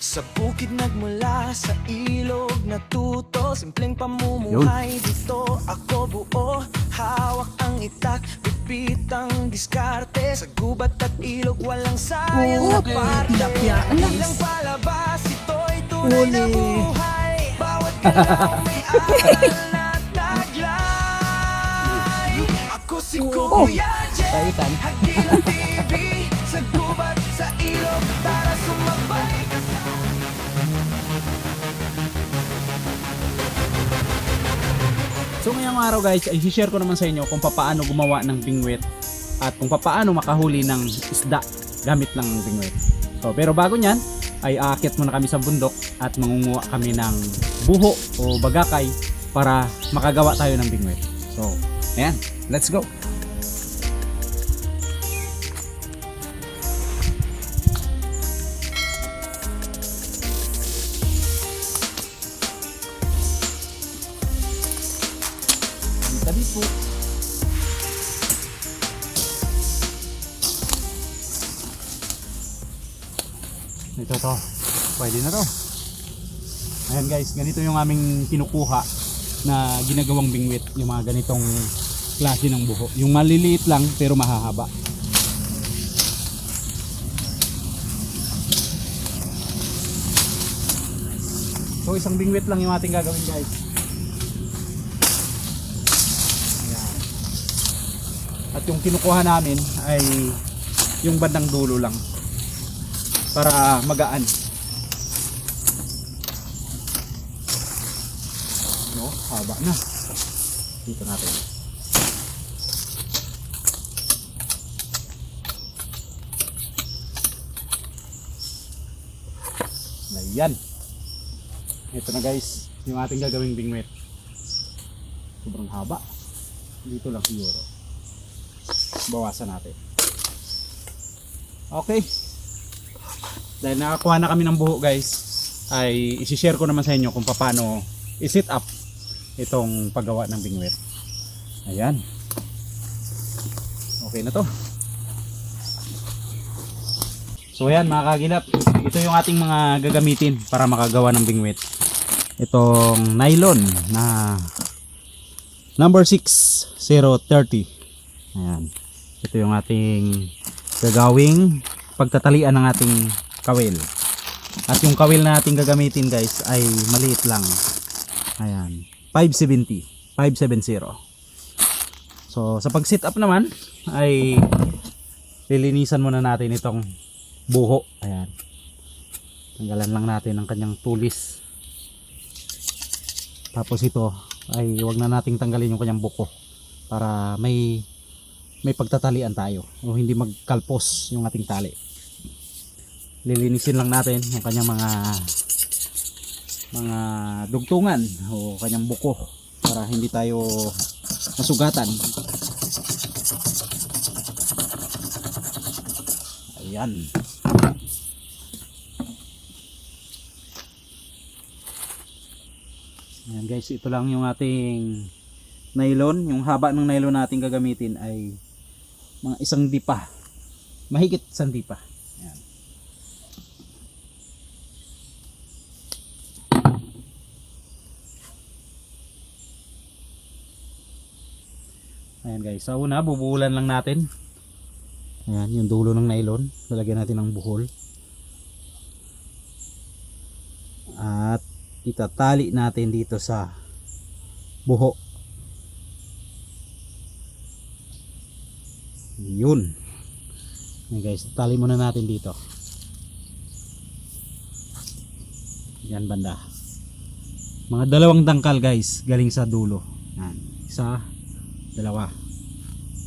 Sa bukid nagmula, sa ilog natuto. Simpleng pamumuhay dito, ako buo. Hawak ang itak, pipit ang diskarte. Sa gubat at ilog, walang sayang na parte. Bilang palabas, ito'y tunay na buhay. Bawat galaw may aral na taglay. Ako si Kuya Jet, hagi ng TV. Sa gubat, sa ilog, tara sumabay ka sa... So ngayong araw guys, ay share ko naman sa inyo kung paano gumawa ng bingwit at kung paano makahuli ng isda gamit ng bingwit. So pero bago nyan, ay aakyat muna kami sa bundok at mangunguha kami ng buho o bagakay para makagawa tayo ng bingwit. So ayan, let's go! Tabi po. Ito to. Pwede na to. Ayan guys, ganito yung aming kinukuha na ginagawang bingwit. Yung mga ganitong klase ng buho. Yung maliliit lang pero mahahaba. So isang bingwit lang yung ating gagawin guys. At yung kinukuha namin ay yung bandang dulo lang para magaan. No, haba na. Dito natin. Ayan. Ito na guys, yung ating gagawing bingwit. Sobrang haba. Dito lang siguro. Bawasan natin. Okay. Dahil nakakuha na kami ng buho guys, ay isi-share ko naman sa inyo kung paano i-set up itong paggawa ng bingwit. Ayan. Okay na to. So ayan mga kagilap, ito yung ating mga gagamitin para makagawa ng bingwit. Itong nylon na number 6030. Ayan. Ito yung ating gagawing pagtatalian ng ating kawil. At yung kawil na ating gagamitin guys ay maliit lang. Ayan. 570. So sa pag set up naman ay lilinisan muna natin itong buho. Ayan. Tanggalan lang natin ang kanyang tulis. Tapos ito ay huwag na nating tanggalin yung kanyang buko para may pagtatalian tayo o hindi magkalpos yung ating tali. Lilinisin lang natin yung kanyang mga dugtungan o kanyang buko para hindi tayo masugatan. Ayan. Ayan guys, ito lang yung ating nylon. Yung haba ng nylon natin gagamitin ay mga 1 dipa, mahigit 1 dipa. Ayan. Ayan guys, sa una bubuhulan lang natin. Ayan yung dulo ng nylon, lalagyan natin ng buhol at itatali natin dito sa buho. Yun. Ayan guys, tali muna natin dito. Yan banda. Mga 2 dangkal guys, galing sa dulo. Yan. 1, 2.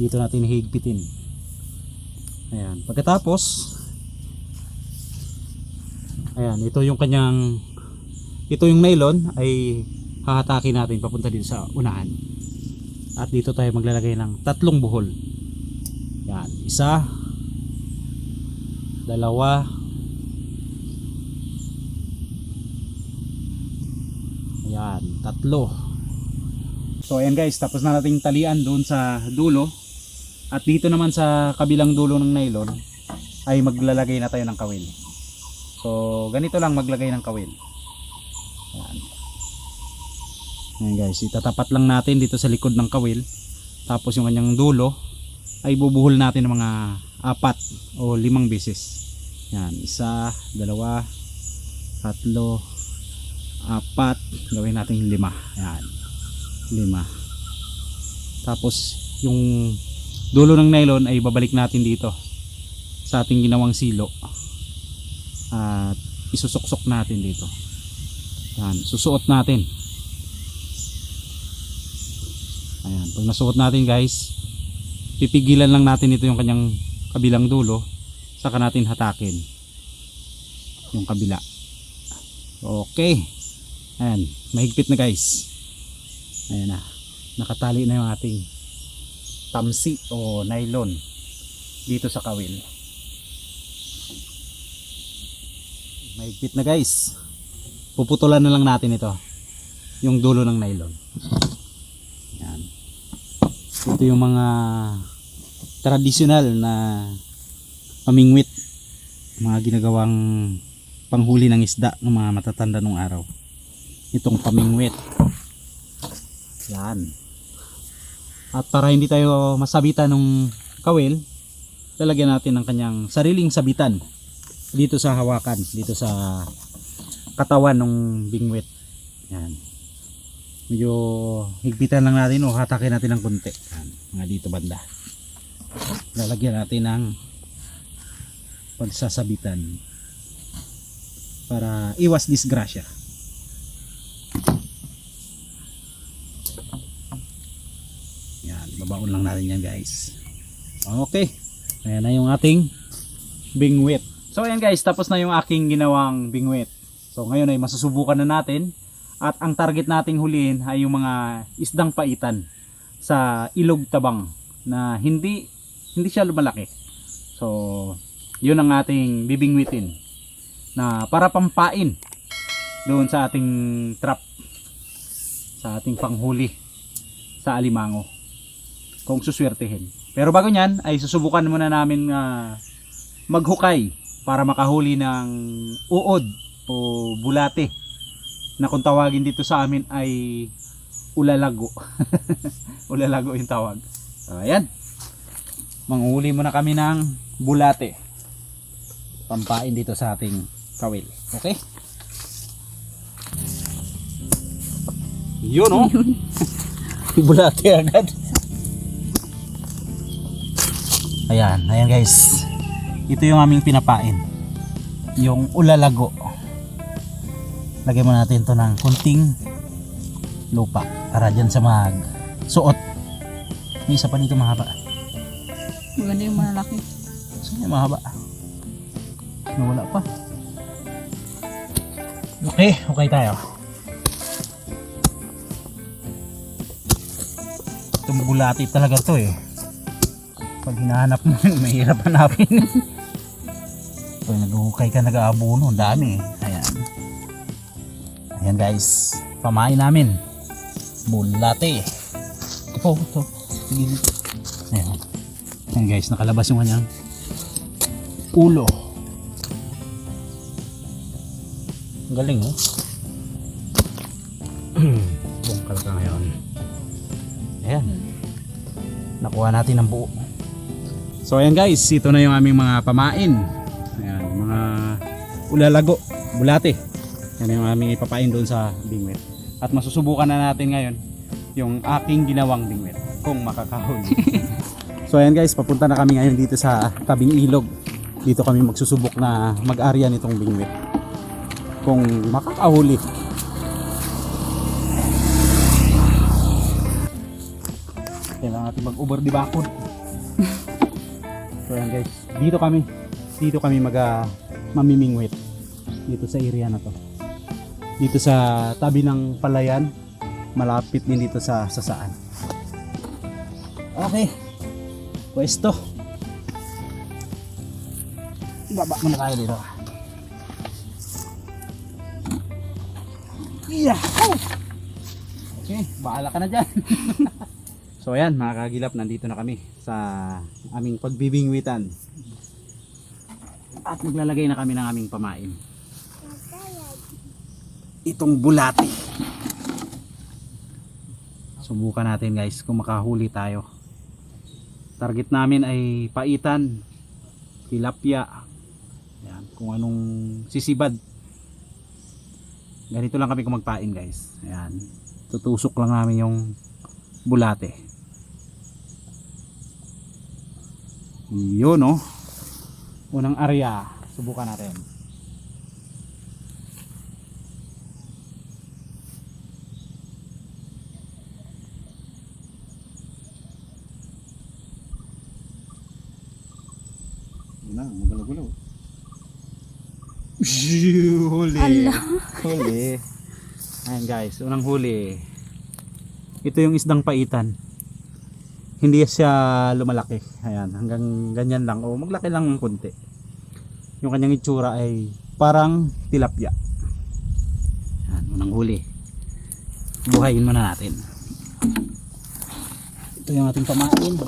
Dito natin higpitin. Ayan. Pagkatapos, ayan, ito yung kanyang, ito yung nylon ay hahatakin natin papunta dito sa unahan. At dito tayo maglalagay ng 3 buhol. Yan, 1, 2, ayan, 3. So ayan guys, tapos na nating talian doon sa dulo. At dito naman sa kabilang dulo ng nylon ay maglalagay na tayo ng kawil. So ganito lang maglagay ng kawil. Yan. Ayan guys, itatapat lang natin dito sa likod ng kawil. Tapos yung kanyang dulo ay bubuhol natin ng mga 4 o 5 beses. Yan, 1, 2, 3, 4, gawin natin 5. Yan, 5. Tapos yung dulo ng nylon ay babalik natin dito sa ating ginawang silo at isusuksok natin dito. Yan, susuot natin. Ayan, pag nasuot natin guys, pipigilan lang natin ito yung kanyang kabilang dulo, saka natin hatakin yung kabila. Okay. Ayan, mahigpit na guys. Ayan na, nakatali na yung ating tamsi o nylon dito sa kawil. Mahigpit na guys. Puputulan na lang natin ito, yung dulo ng nylon. Yan. Ito yung mga traditional na pamingwit, mga ginagawang panghuli ng isda ng mga matatanda nung araw. Itong pamingwit. Yan. At para hindi tayo masabitan ng kawil, lalagyan natin ng kanyang sariling sabitan dito sa hawakan, dito sa katawan ng bingwit. Yan. Medyo higpitan lang natin o hatakin natin ng konti. Yan, mga dito banda. Lalagyan natin ng pagsasabitan para iwas disgrasya. Yan, babaon lang natin yan guys. Okay, ayan na yung ating bingwit. So ayan guys, tapos na yung aking ginawang bingwit. So ngayon ay masusubukan na natin. At ang target nating hulihin ay yung mga isdang paitan sa ilog tabang na hindi siya lumalaki. So yun ang ating bibingwitin na para pampain doon sa ating trap, sa ating panghuli sa alimango kung suswertehin. Pero bago nyan ay susubukan muna namin maghukay para makahuli ng uod o bulate na kung tawagin dito sa amin ay ulalago. Ulalago yung tawag. So ayan, manghuli muna kami ng bulate, pampain dito sa ating kawil. Okay, yun o. Bulate agad. Ayan, ayan guys, ito yung aming pinapain, yung ulalago. Lagyan mo natin to ng kunting lupa para dyan sa mag suot. May isa pa dito mahaba. Maganda yung malaki. Saan yung mahaba? Nawala pa. Okay, okay tayo. Itong bulati talaga to eh. Pag hinahanap mo, mahirap hanapin. Pag nag-uhukay ka, nag-aabuno, ang dami eh. Ayan. Ayan guys, pamain namin bulate. Ito. Sige. Ayan. Ayan guys, nakalabas yung kanyang ulo. Ang galing oh. Bungkal ka ngayon. Ayan, nakuha natin ang buo. So ayan guys, ito na yung aming mga pamain. Ayan, mga ulalago, bulate. Yan yung aming ipapain doon sa bingwit. At masusubukan na natin ngayon yung aking ginawang bingwit kung makakahuli. So ayan guys, papunta na kami ngayon dito sa tabing ilog. Dito kami magsusubok na mag-arya nitong bingwit kung makakahuli. Kailangan natin mag-over di bakod. So ayan guys, dito kami mamimingwit dito sa area na to. Dito sa tabi ng palayan, malapit din dito sa sasaan. Okay, pwesto. Baba muna tayo dito. Yeah. Okay, bahala ka na dyan. So ayan mga kagilap, nandito na kami sa aming pagbibingwitan. At maglalagay na kami ng aming pamain. itong bulati. Subukan natin guys kung makahuli tayo. Target namin ay paitan, tilapia. Ayan, kung anong sisibad. Ganito lang kami kung magpain guys. Ayan, tutusok lang namin yung bulate. Yun oh. Unang area. Subukan natin. Yun na, magalaw-galaw. Huli. Ala. Huli. Ayan guys, unang huli. Ito yung isdang paitan. Hindi siya lumalaki. Ayan, hanggang ganyan lang o maglaki lang ng konti. Yung kanyang itsura ay parang tilapia. Ayan, unang huli. Buhayin muna natin. Ito yung ating pamain.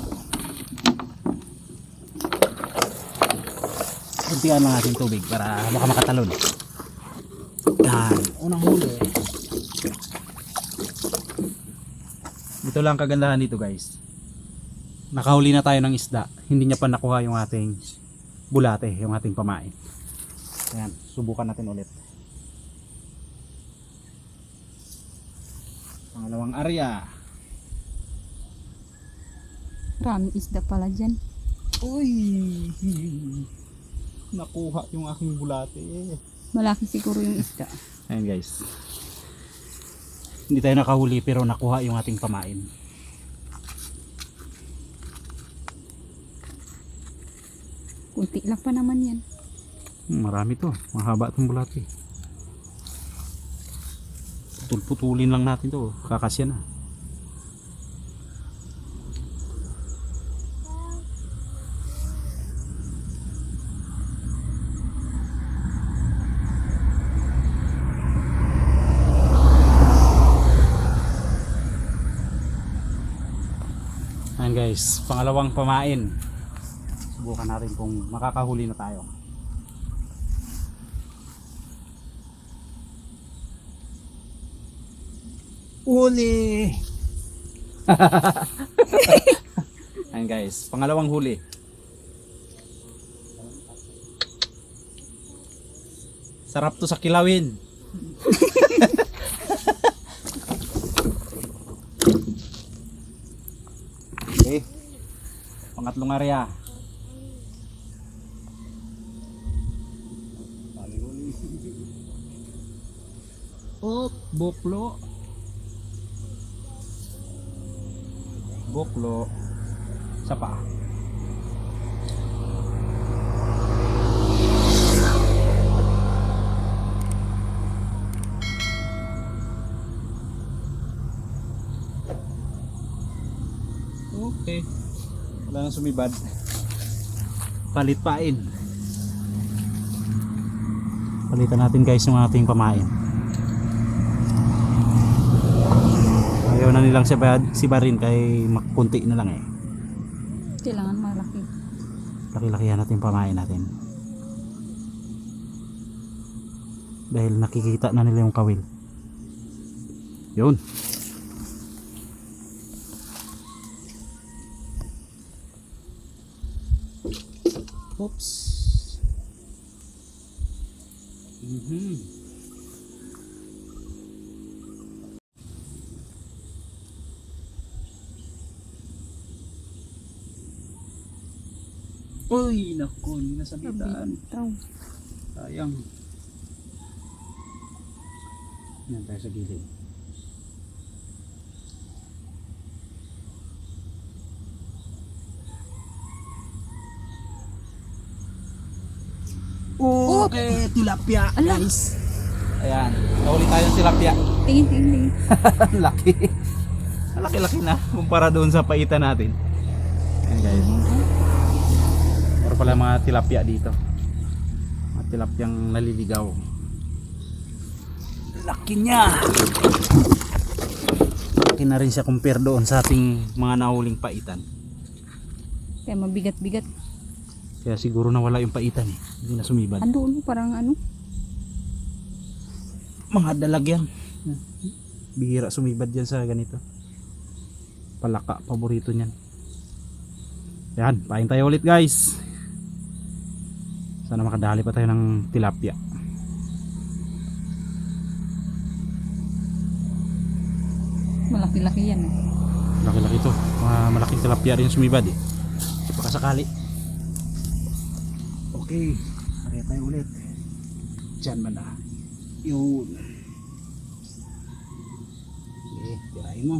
Kuntian lang natin tubig para baka makatalon. Yan, unang huli. Ito lang kagandahan dito guys. Nakahuli na tayo ng isda. Hindi niya pa nakuha yung ating bulate, yung ating pamain. Ayan, subukan natin ulit. Pangalawang area. Maraming isda pala dyan. Uy! Nakuha yung aking bulate. Malaki siguro yung isda. Ayan guys. Hindi tayo nakahuli pero nakuha yung ating pamain. Kunti lang pa naman yan. Marami to. Mahaba itong bulate. Putulin lang natin to. Kakasya na. Ayan guys, pangalawang pamain. Subukan natin kung makakahuli na tayo. Huli! Ayan guys, pangalawang huli. Sarap to sa kilawin. Okay. Pangatlong area. Oh, boklo. Boklo. Sa paa. Okay. Wala nang sumibad. Palit pain. Palitan natin guys yung ating pamain. Ayaw na nilang sibarin kay makunti na lang eh. Kailangan malaki. Laki-lakihan natin yung pamain natin. Dahil nakikita na nila yung kawil. Yun. Oops. Uy, naku, hindi nasabitan. Bitaw. Sayang. Yan tayo sa gilid. Okay, tilapia guys. Ayan, nahuli tayo ng tilapia. Tingin, tingin, tingin. Laki. Laki-laki na kumpara doon sa paitan natin. Ayan guys. Meron pala mga tilapia dito. Mga tilapyang naliligaw. Laki niya. Laki na rin siya compare doon sa ating mga nahuling paitan. Kaya mabigat-bigat. Kaya siguro nawala yung paitan eh. Hindi na sumibad. Andoon mo parang ano? mga dalag yan. Bihira sumibad yan sa ganito. Palaka, paborito niyan. Yan, pain tayo ulit guys. Sana makadali pa tayo ng tilapia. Malaki-laki yan. Laki-laki to. Mga malaking tilapia rin sumibad eh. Baka sakali. Okay, kaya tayo ulit. Diyan ba na? Yun. Okay, tirahin mo.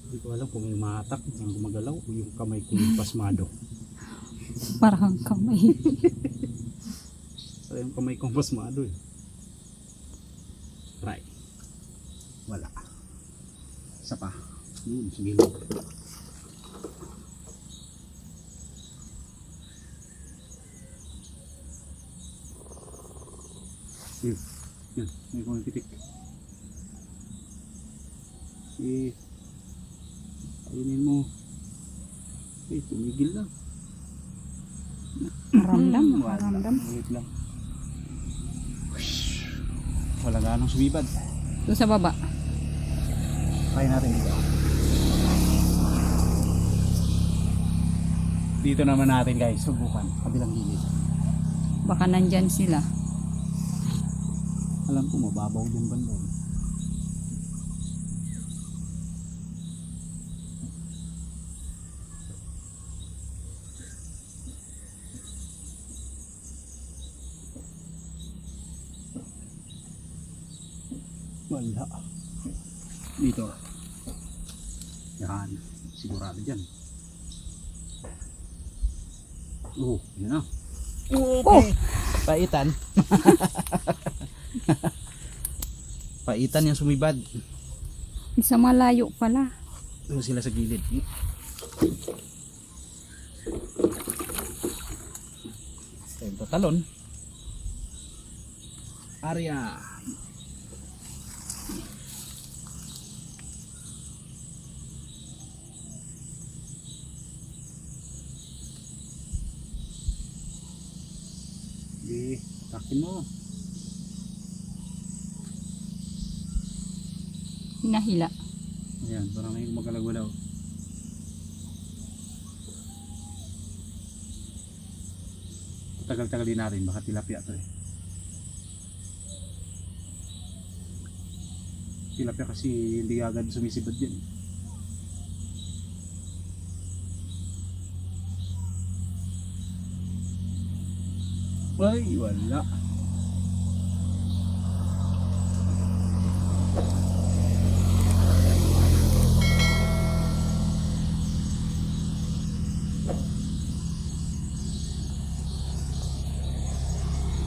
Hindi ko alam kung yung matak, yung gumagalaw o yung kamay ko yung pasmado. Parang kamay. Para yung kamay kong pasmado eh. Try. Wala. Isa pa. Yun, sige lang. Yan, may kumang pitik. Kainin mo. Tumigil lang. Ramdam. Wait lang. Wala ganong sumibad. Doon sa baba. Try natin dito. Dito naman natin guys, subukan. Kabilang gilid. Baka nandyan sila. Alam ko mababaw din banda. Wala. Dito. Yan. Sigurado dyan. Oh, yun na. Oh! Paitan. Paitan yung sumibad. Sa malayo pala. Doon sila sa gilid. Ito talon. Arya. Di, takin mo. Hinahila. Ayan, parang may gumagalaw-galaw. Tagal-tagal din natin, baka tilapia to eh. Tilapia kasi hindi agad sumisibad yan. Ay, wala.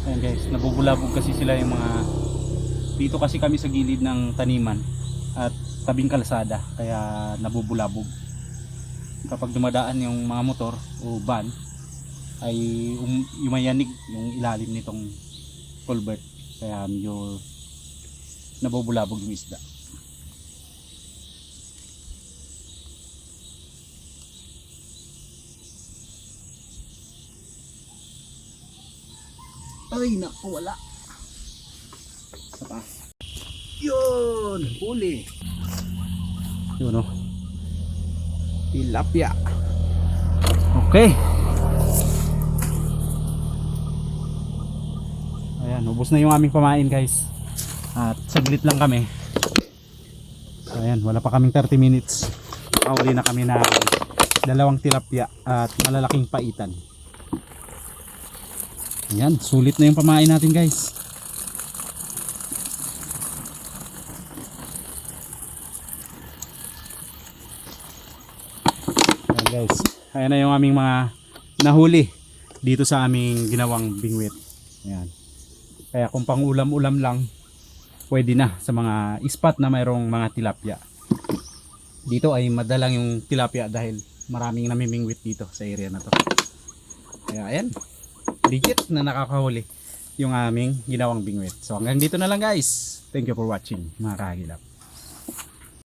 Ayan guys, nabubulabog kasi sila yung mga... Dito kasi kami sa gilid ng taniman at tabing kalsada, kaya nabubulabog. Kapag dumadaan yung mga motor o van, ay yumayanig yung ilalim nitong culvert, kaya medyo nabubulabog yung isda. Ay naku, wala. Sapa. Yun, huli. Yun o. Tilapia. Okay. Ayan, ubos na yung aming pamain guys. At saglit lang kami. So, ayan, wala pa kaming 30 minutes. Nakahuli na kami na 2 tilapia at malalaking paitan. Ayan, sulit na yung pamain natin guys. Ayan guys, ayan na yung aming mga nahuli dito sa aming ginawang bingwit. Ayan. Kaya kung pang ulam-ulam lang, pwede na sa mga spot na mayroong mga tilapia. Dito ay madalang yung tilapia dahil maraming namimingwit dito sa area na to. Kaya ayan, legit na nakakahuli yung aming ginawang bingwit. So hanggang dito na lang guys. Thank you for watching mga kahagilap.